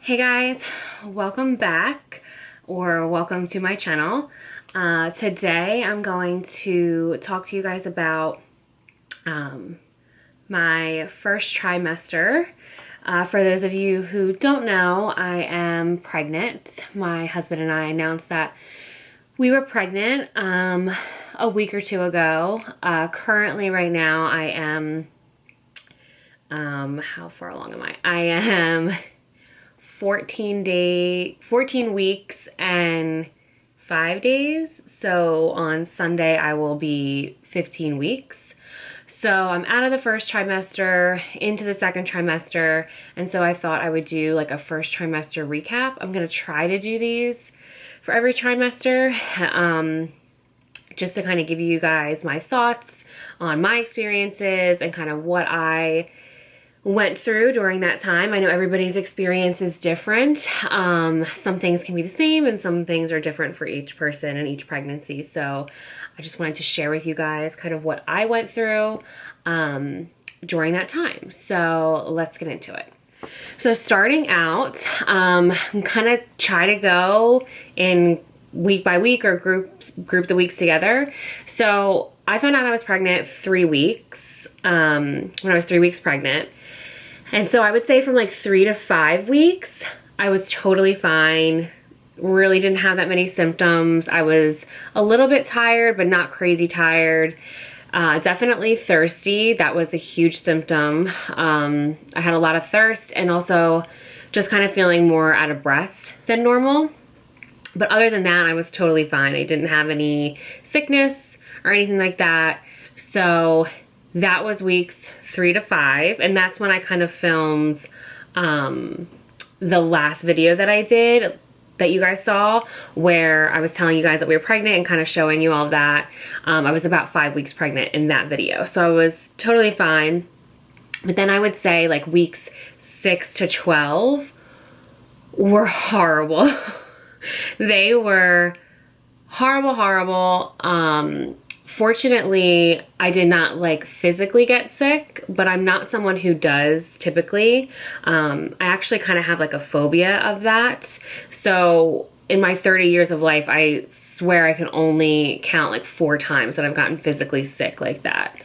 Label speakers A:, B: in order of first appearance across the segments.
A: Hey guys, welcome back or welcome to my channel. Today I'm going to talk to you guys about my first trimester. For those of you who don't know, I am pregnant. My husband and I announced that we were pregnant a week or two ago. Currently right now I am, how far along am I? I am 14 weeks and 5 days. So on Sunday I will be 15 weeks. So I'm out of the first trimester into the second trimester, and so I thought I would do like a first trimester recap. I'm gonna try to do these for every trimester, just to kind of give you guys my thoughts on my experiences and kind of what I went through during that time. I know everybody's experience is different. Some things can be the same and some things are different for each person and each pregnancy. So I just wanted to share with you guys kind of what I went through during that time. So let's get into it. So starting out, I'm kind of try to go in week by week or group the weeks together. So I found out I was pregnant 3 weeks, when I was 3 weeks pregnant. And so I would say from like 3 to 5 weeks, I was totally fine. Really didn't have that many symptoms. I was a little bit tired, but not crazy tired. Definitely thirsty. That was a huge symptom. I had a lot of thirst and also just kind of feeling more out of breath than normal. But other than that, I was totally fine. I didn't have any sickness or anything like that. So that was weeks 3 to 5, and that's when I kind of filmed the last video that I did that you guys saw, where I was telling you guys that we were pregnant and kind of showing you all of that. I was about 5 weeks pregnant in that video, so I was totally fine. But then I would say like weeks 6 to 12 were horrible. They were horrible. Fortunately, I did not like physically get sick, but I'm not someone who does typically. I actually kind of have like a phobia of that. So in my 30 years of life, I swear I can only count like 4 times that I've gotten physically sick like that.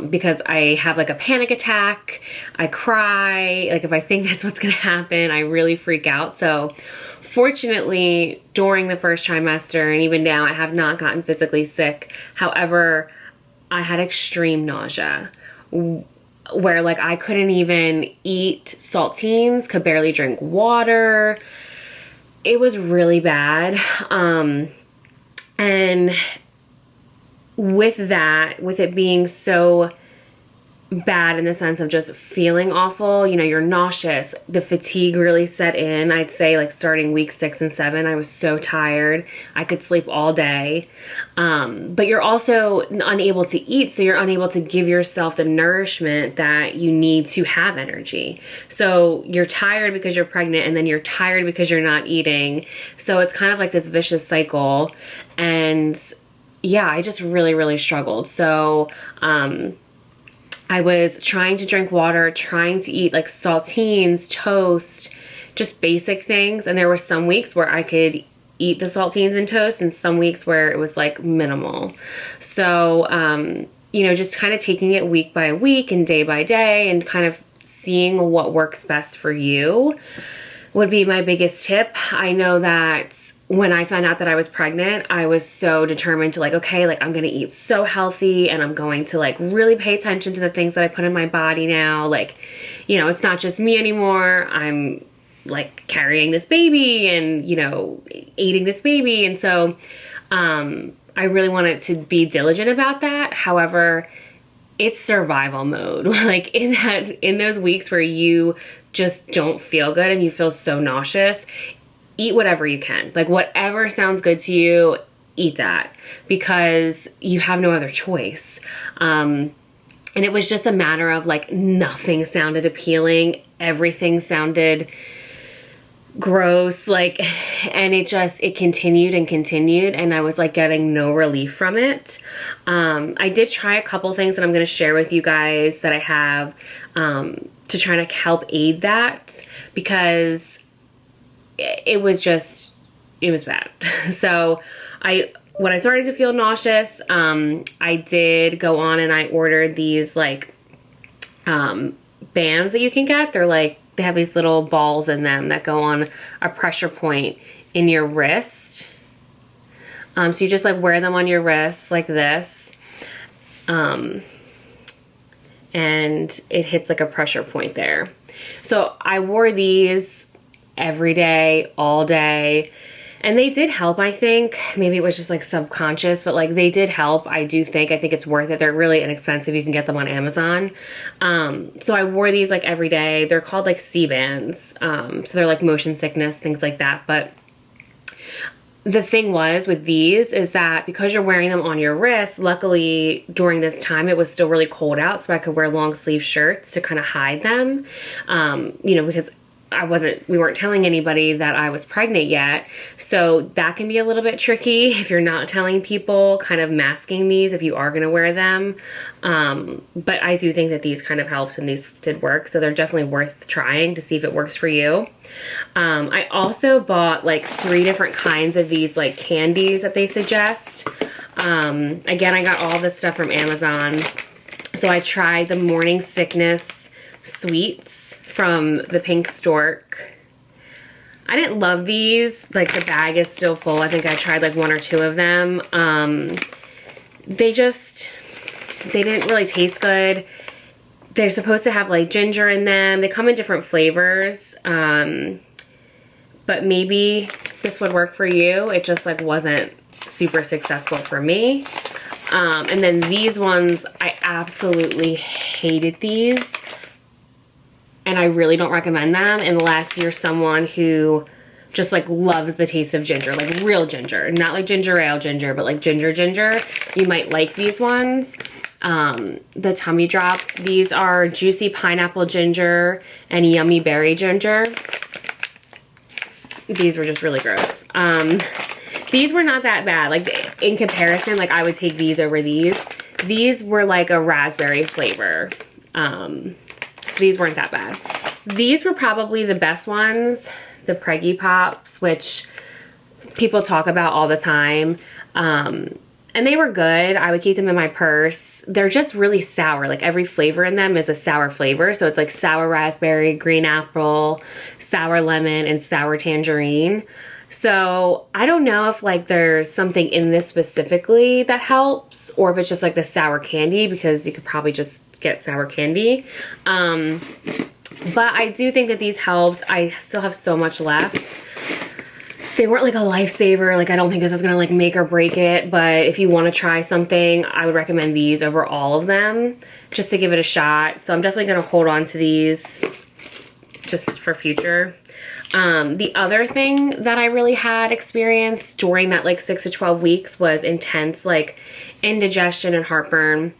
A: Because I have like a panic attack, I cry, like if I think that's what's gonna happen, I really freak out. So fortunately, during the first trimester and even now, I have not gotten physically sick. However, I had extreme nausea where like I couldn't even eat saltines, could barely drink water. It was really bad. And with that, with it being so bad in the sense of just feeling awful, you know, you're nauseous, the fatigue really set in. I'd say like starting week 6 and 7, I was so tired. I could sleep all day. But you're also unable to eat, so you're unable to give yourself the nourishment that you need to have energy. So you're tired because you're pregnant, and then you're tired because you're not eating. So it's kind of like this vicious cycle. And yeah, I just really struggled. So I was trying to drink water, trying to eat like saltines, toast, just basic things. And there were some weeks where I could eat the saltines and toast, and some weeks where it was like minimal. So, you know, just kind of taking it week by week and day by day and kind of seeing what works best for you would be my biggest tip. I know that when I found out that I was pregnant, I was so determined to like, okay, like I'm gonna eat so healthy and I'm going to like really pay attention to the things that I put in my body now. Like, you know, it's not just me anymore. I'm like carrying this baby and, you know, eating this baby. And so I really wanted to be diligent about that. However, it's survival mode. Like in those weeks where you just don't feel good and you feel so nauseous, eat whatever you can. Like whatever sounds good to you, eat that, because you have no other choice. And it was just a matter of like nothing sounded appealing. Everything sounded gross, like, and it continued and continued, and I was like getting no relief from it. I did try a couple things that I'm going to share with you guys that I have to try to help aid that, because it was bad. So when I started to feel nauseous, I did go on and I ordered these like bands that you can get. They're like, they have these little balls in them that go on a pressure point in your wrist. So you just like wear them on your wrist like this. And it hits like a pressure point there. So I wore these every day, all day. And they did help, I think. Maybe it was just like subconscious, but like they did help. I think it's worth it. They're really inexpensive. You can get them on Amazon. So I wore these like every day. They're called like C-bands. So they're like motion sickness, things like that. But the thing was with these is that because you're wearing them on your wrist, luckily during this time it was still really cold out, so I could wear long sleeve shirts to kind of hide them. You know, because we weren't telling anybody that I was pregnant yet. So that can be a little bit tricky if you're not telling people, kind of masking these if you are going to wear them. But I do think that these kind of helped and these did work. So they're definitely worth trying to see if it works for you. I also bought like 3 different kinds of these like candies that they suggest. Again, I got all this stuff from Amazon. So I tried the morning sickness sweets from the Pink Stork. I didn't love these. Like the bag is still full. I think I tried like 1 or 2 of them. They didn't really taste good. They're supposed to have like ginger in them. They come in different flavors. But maybe this would work for you. It just like wasn't super successful for me. And then these ones, I absolutely hated these. And I really don't recommend them unless you're someone who just like loves the taste of ginger, like real ginger, not like ginger ale ginger, but like ginger. You might like these ones. The tummy drops. These are juicy pineapple ginger and yummy berry ginger. These were just really gross. These were not that bad. Like in comparison, like I would take these over these. These were like a raspberry flavor. So these weren't that bad. These were probably the best ones, the Preggy Pops, which people talk about all the time. And they were good. I would keep them in my purse. They're just really sour. Like every flavor in them is a sour flavor. So it's like sour raspberry, green apple, sour lemon, and sour tangerine. So I don't know if like there's something in this specifically that helps, or if it's just like the sour candy, because you could probably just get sour candy. But I do think that these helped. I still have so much left. They weren't like a lifesaver. Like I don't think this is gonna like make or break it, but if you want to try something, I would recommend these over all of them just to give it a shot. So I'm definitely gonna hold on to these just for future. The other thing that I really had experienced during that like 6 to 12 weeks was intense like indigestion and heartburn.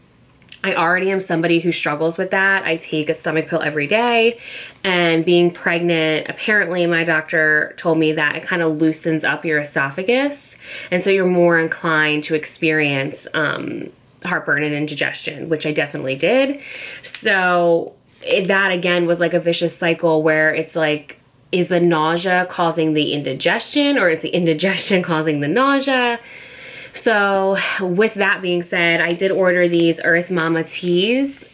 A: I already am somebody who struggles with that. I take a stomach pill every day, and being pregnant, apparently my doctor told me that it kind of loosens up your esophagus, and so you're more inclined to experience heartburn and indigestion, which I definitely did. So that again was like a vicious cycle where it's like, is the nausea causing the indigestion, or is the indigestion causing the nausea? So with that being said, I did order these Earth Mama teas.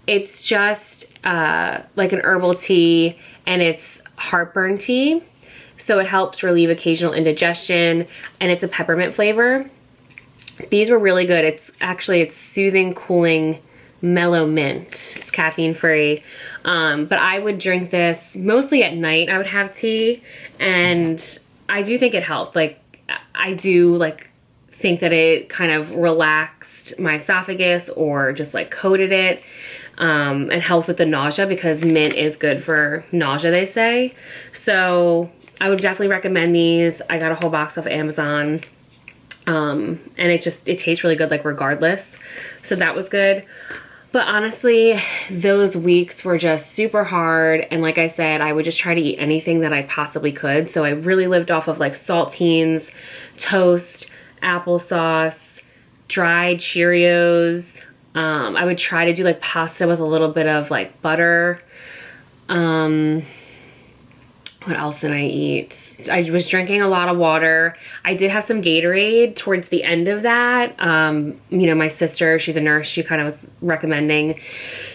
A: It's just like an herbal tea, and it's heartburn tea. So it helps relieve occasional indigestion, and it's a peppermint flavor. These were really good. It's soothing, cooling, mellow mint. It's caffeine free. But I would drink this mostly at night. I would have tea, and I do think it helped. Like I do like think that it kind of relaxed my esophagus, or just like coated it, and helped with the nausea, because mint is good for nausea, they say. So I would definitely recommend these. I got a whole box off Amazon. And it tastes really good, like regardless. So that was good. But honestly, those weeks were just super hard. And like I said, I would just try to eat anything that I possibly could. So I really lived off of like saltines, toast, applesauce, dried Cheerios. I would try to do like pasta with a little bit of like butter. What What else did I eat? I was drinking a lot of water. I did have some Gatorade towards the end of that. You know, my sister, she's a nurse, she kind of was recommending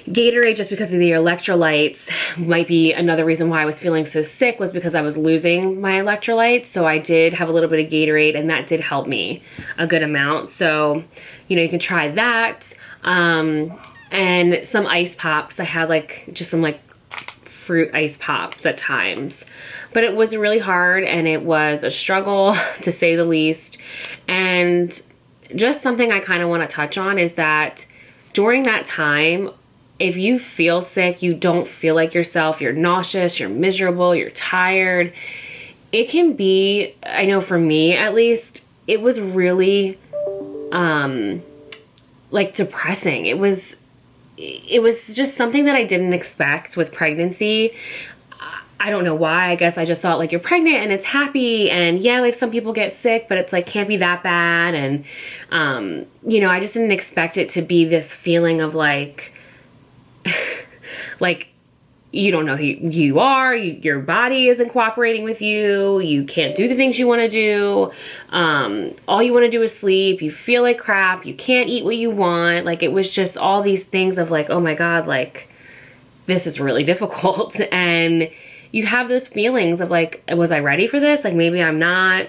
A: Gatorade just because of the electrolytes. Might be another reason why I was feeling so sick, was because I was losing my electrolytes. So I did have a little bit of Gatorade, and that did help me a good amount. So, you know, you can try that. And some ice pops. I had like just some like fruit ice pops at times, but it was really hard and it was a struggle to say the least. And just something I kind of want to touch on is that during that time, if you feel sick, you don't feel like yourself, you're nauseous, you're miserable, you're tired, it can be, I know for me at least, it was really like depressing. It was just something that I didn't expect with pregnancy. I don't know why. I guess I just thought like, you're pregnant and it's happy, and yeah, like some people get sick, but it's like can't be that bad. And you know, I just didn't expect it to be this feeling of like like you don't know who you are, your body isn't cooperating with you, you can't do the things you want to do, all you want to do is sleep, you feel like crap, you can't eat what you want. Like it was just all these things of like, oh my God, like this is really difficult. And you have those feelings of like, was I ready for this? Like maybe I'm not.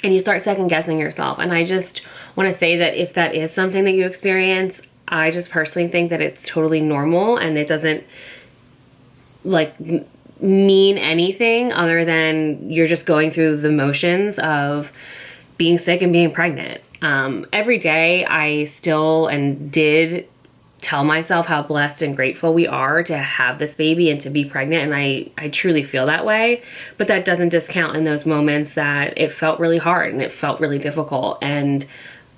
A: And you start second guessing yourself. And I just want to say that if that is something that you experience, I just personally think that it's totally normal, and it doesn't like mean anything other than you're just going through the motions of being sick and being pregnant. Every day I still and did tell myself how blessed and grateful we are to have this baby and to be pregnant, and I truly feel that way. But that doesn't discount in those moments that it felt really hard and it felt really difficult, and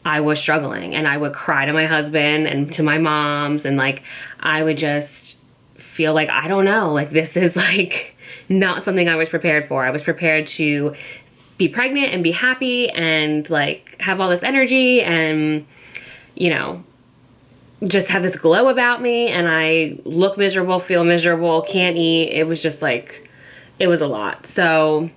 A: I was struggling, and I would cry to my husband and to my moms, and like I would just feel like, I don't know, like this is like not something I was prepared for. I was prepared to be pregnant and be happy and like have all this energy and, you know, just have this glow about me, and I look miserable, feel miserable, can't eat. It was just like, it was a lot. So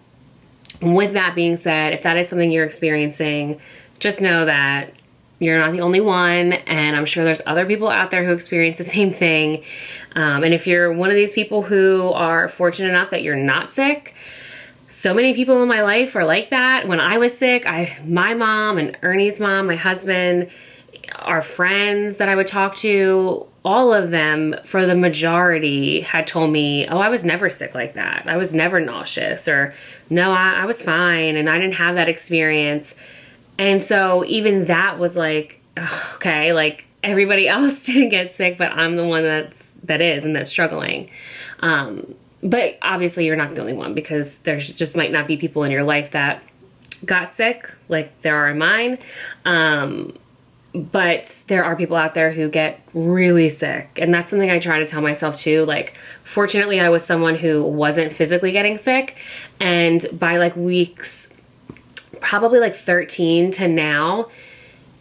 A: with that being said, if that is something you're experiencing, just know that you're not the only one, and I'm sure there's other people out there who experience the same thing. And if you're one of these people who are fortunate enough that you're not sick, so many people in my life are like that. When I was sick, my mom and Ernie's mom, my husband, our friends that I would talk to, all of them, for the majority, had told me, oh, I was never sick like that. I was never nauseous, or no, I was fine and I didn't have that experience. And so even that was like, okay, like everybody else didn't get sick, but I'm the one that is and that's struggling. But obviously you're not the only one, because there's just might not be people in your life that got sick like there are in mine. But there are people out there who get really sick, and that's something I try to tell myself too. Like, fortunately I was someone who wasn't physically getting sick, and by like weeks, probably like 13 to now,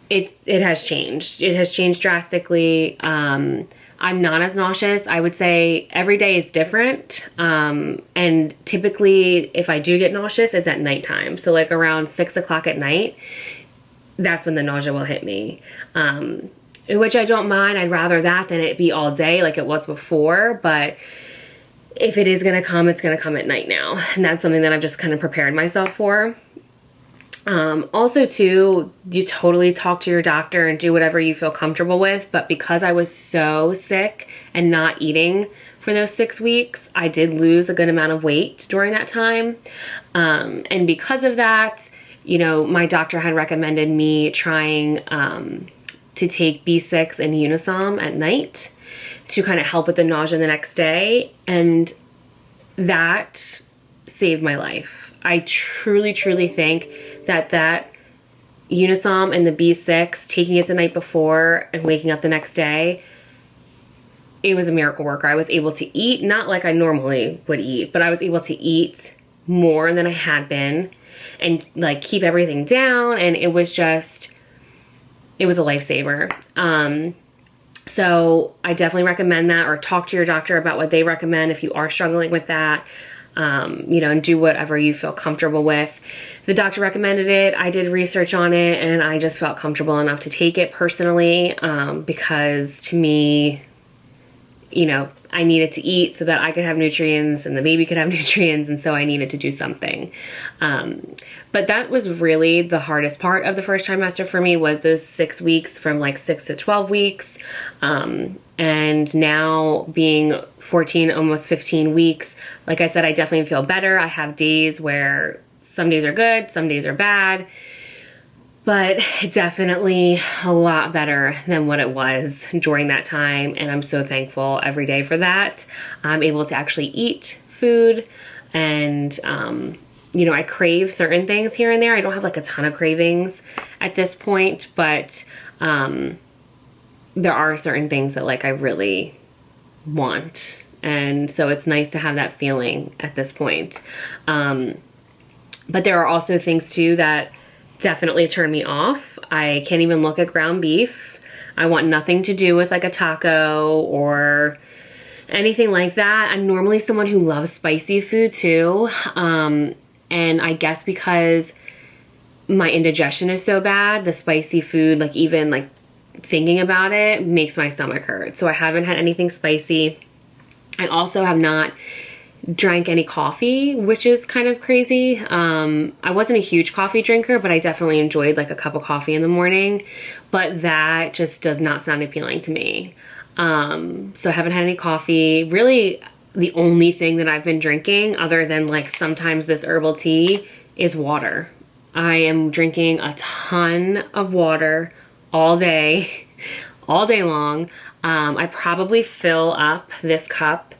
A: it has changed. It has changed drastically. I'm not as nauseous. I would say every day is different. And typically if I do get nauseous, it's at nighttime. So like around 6 o'clock at night, that's when the nausea will hit me. Which I don't mind. I'd rather that than it be all day like it was before. But if it is gonna come, it's gonna come at night now. And that's something that I've just kind of prepared myself for. Also too, you totally talk to your doctor and do whatever you feel comfortable with, but because I was so sick and not eating for those 6 weeks, I did lose a good amount of weight during that time. And because of that, you know, my doctor had recommended me trying to take B6 and Unisom at night to kind of help with the nausea the next day, and that saved my life. I truly, truly think that Unisom and the B6, taking it the night before and waking up the next day, it was a miracle worker. I was able to eat, not like I normally would eat, but I was able to eat more than I had been and like keep everything down, and it was just, it was a lifesaver. So I definitely recommend that, or talk to your doctor about what they recommend if you are struggling with that. you know, and do whatever you feel comfortable with. The doctor recommended it. I did research on it, and I just felt comfortable enough to take it personally, because to me, you know, I needed to eat so that I could have nutrients and the baby could have nutrients, and so I needed to do something. But that was really the hardest part of the first trimester for me, was those 6 weeks, from like 6 to 12 weeks. And now being 14, almost 15 weeks, like I said, I definitely feel better. I have days where some days are good, some days are bad, but definitely a lot better than what it was during that time. And I'm so thankful every day for that. I'm able to actually eat food, and you know, I crave certain things here and there. I don't have like a ton of cravings at this point, but there are certain things that like I really want. And so it's nice to have that feeling at this point. But there are also things too that definitely turn me off. I can't even look at ground beef. I want nothing to do with like a taco or anything like that. I'm normally someone who loves spicy food too. And I guess because my indigestion is so bad, the spicy food, like even like thinking about it makes my stomach hurt. So I haven't had anything spicy. I also have not drank any coffee, which is kind of crazy. I wasn't a huge coffee drinker, but I definitely enjoyed like a cup of coffee in the morning, but that just does not sound appealing to me. So I haven't had any coffee. Really, the only thing that I've been drinking, other than like sometimes this herbal tea, is water. I am drinking a ton of water all day, all day long. I probably fill up this cup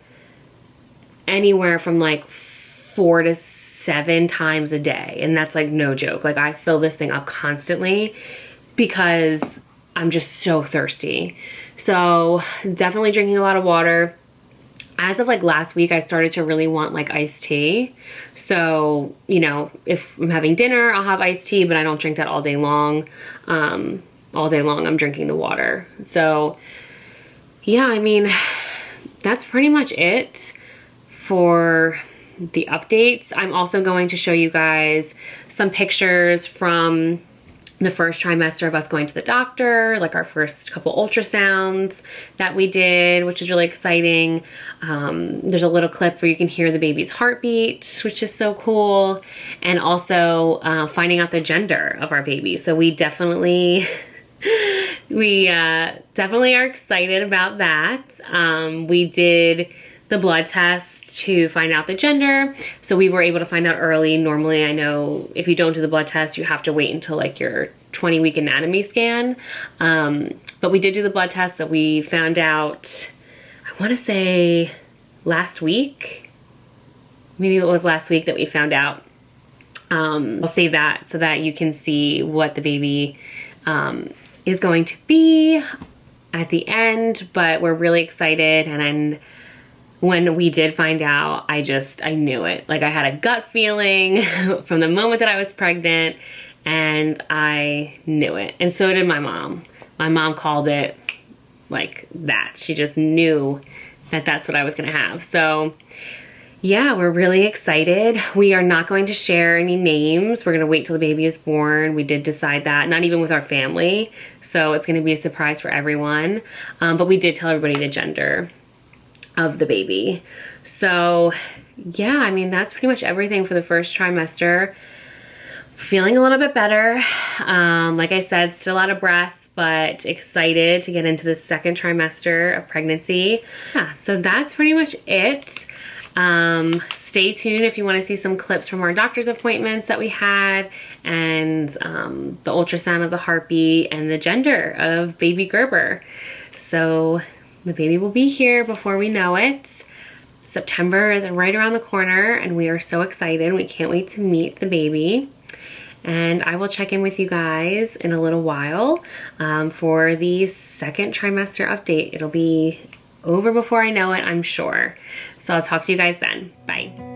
A: anywhere from like 4 to 7 times a day. And that's like no joke. Like I fill this thing up constantly because I'm just so thirsty. So definitely drinking a lot of water. As of like last week, I started to really want like iced tea. So, you know, if I'm having dinner, I'll have iced tea, but I don't drink that all day long. All day long, I'm drinking the water. So yeah, I mean, that's pretty much it for the updates. I'm also going to show you guys some pictures from the first trimester of us going to the doctor, like our first couple ultrasounds that we did, which is really exciting. There's a little clip where you can hear the baby's heartbeat, which is so cool. And also finding out the gender of our baby. So we definitely, definitely are excited about that. We did the blood test to find out the gender. So we were able to find out early. Normally, I know if you don't do the blood test, you have to wait until like your 20-week anatomy scan. But we did do the blood test, that we found out, I want to say last week. Maybe it was last week that we found out. I'll save that so that you can see what the baby is going to be at the end. But we're really excited, and when we did find out, I knew it. Like I had a gut feeling from the moment that I was pregnant, and I knew it. And so did my mom. My mom called it like that. She just knew that that's what I was gonna have. So yeah, we're really excited. We are not going to share any names. We're gonna wait till the baby is born. We did decide that, not even with our family. So it's gonna be a surprise for everyone. But we did tell everybody the gender of the baby. So yeah, I mean, that's pretty much everything for the first trimester. Feeling a little bit better. Like I said, still out of breath, but excited to get into the second trimester of pregnancy. Yeah, so that's pretty much it. Stay tuned if you want to see some clips from our doctor's appointments that we had, and the ultrasound of the heartbeat and the gender of baby Gerber. So the baby will be here before we know it. September is right around the corner, and we are so excited. We can't wait to meet the baby. And I will check in with you guys in a little while for the second trimester update. It'll be over before I know it, I'm sure. So I'll talk to you guys then. Bye.